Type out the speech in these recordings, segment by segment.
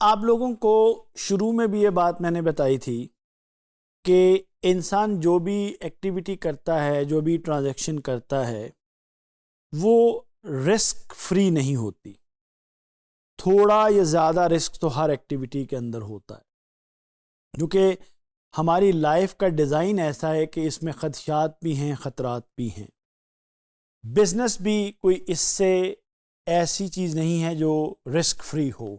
آپ لوگوں کو شروع میں بھی یہ بات میں نے بتائی تھی کہ انسان جو بھی ایکٹیویٹی کرتا ہے، جو بھی ٹرانزیکشن کرتا ہے، وہ رسک فری نہیں ہوتی. تھوڑا یا زیادہ رسک تو ہر ایکٹیویٹی کے اندر ہوتا ہے، کیونکہ ہماری لائف کا ڈیزائن ایسا ہے کہ اس میں خدشات بھی ہیں، خطرات بھی ہیں. بزنس بھی کوئی اس سے ایسی چیز نہیں ہے جو رسک فری ہو،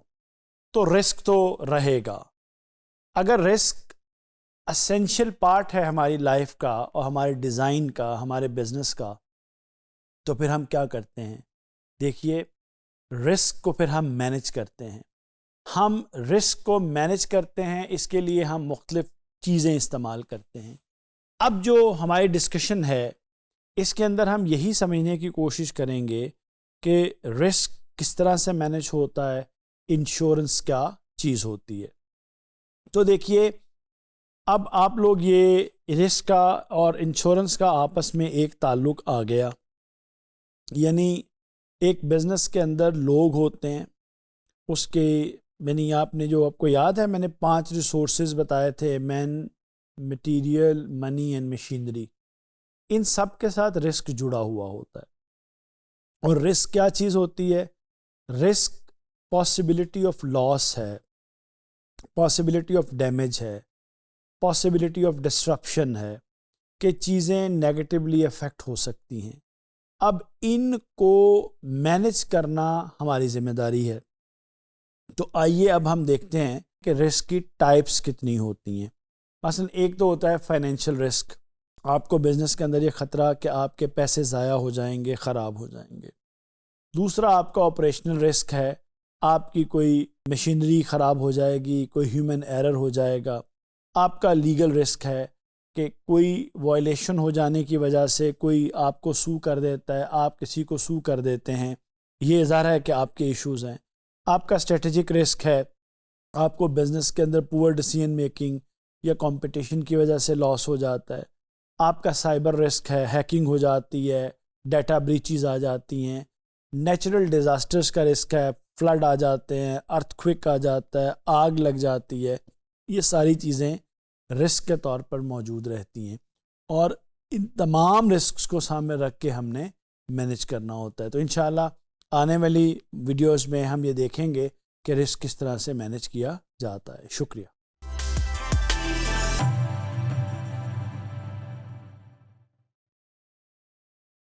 تو رسک تو رہے گا. اگر رسک اسینشل پارٹ ہے ہماری لائف کا اور ہمارے ڈیزائن کا، ہمارے بزنس کا، تو پھر ہم کیا کرتے ہیں؟ دیکھیے، رسک کو پھر ہم مینج کرتے ہیں. ہم رسک کو مینج کرتے ہیں، اس کے لیے ہم مختلف چیزیں استعمال کرتے ہیں. اب جو ہماری ڈسکشن ہے اس کے اندر ہم یہی سمجھنے کی کوشش کریں گے کہ رسک کس طرح سے مینج ہوتا ہے، انشورنس کیا چیز ہوتی ہے. تو دیکھیے، اب آپ لوگ یہ رسک کا اور انشورنس کا آپس میں ایک تعلق آ گیا. یعنی ایک بزنس کے اندر لوگ ہوتے ہیں، اس کے یعنی آپ نے جو آپ کو یاد ہے میں نے 5 ریسورسز بتائے تھے: مین، مٹیریل، منی اینڈ مشینری. ان سب کے ساتھ رسک جڑا ہوا ہوتا ہے. اور رسک کیا چیز ہوتی ہے؟ رسک پاسبلٹی آف لاس ہے، پاسبلٹی آف ڈیمیج ہے، پاسبلٹی آف ڈسٹرپشن ہے، کہ چیزیں نیگیٹیولی افیکٹ ہو سکتی ہیں. اب ان کو مینج کرنا ہماری ذمہ داری ہے. تو آئیے اب ہم دیکھتے ہیں کہ رسک کی ٹائپس کتنی ہوتی ہیں. مثلا ایک تو ہوتا ہے فائنینشیل رسک. آپ کو بزنس کے اندر یہ خطرہ کہ آپ کے پیسے ضائع ہو جائیں گے، خراب ہو جائیں گے. دوسرا آپ کا آپریشنل رسک ہے، آپ کی کوئی مشینری خراب ہو جائے گی، کوئی ہیومن ایرر ہو جائے گا. آپ کا لیگل رسک ہے کہ کوئی وائلیشن ہو جانے کی وجہ سے کوئی آپ کو سو کر دیتا ہے، آپ کسی کو سو کر دیتے ہیں، یہ ظاہر ہے کہ آپ کے ایشوز ہیں. آپ کا اسٹریٹجک رسک ہے، آپ کو بزنس کے اندر پور ڈیسیژن میکنگ یا کمپٹیشن کی وجہ سے لاس ہو جاتا ہے. آپ کا سائبر رسک ہے، ہیکنگ ہو جاتی ہے، ڈیٹا بریچز آ جاتی ہیں. نیچرل ڈیزاسٹرز کا رسک ہے، فلڈ آ جاتے ہیں، ارتھ کوئک آ جاتا ہے، آگ لگ جاتی ہے. یہ ساری چیزیں رسک کے طور پر موجود رہتی ہیں، اور ان تمام رسکس کو سامنے رکھ کے ہم نے مینج کرنا ہوتا ہے. تو انشاءاللہ آنے والی ویڈیوز میں ہم یہ دیکھیں گے کہ رسک کس طرح سے مینج کیا جاتا ہے. شکریہ.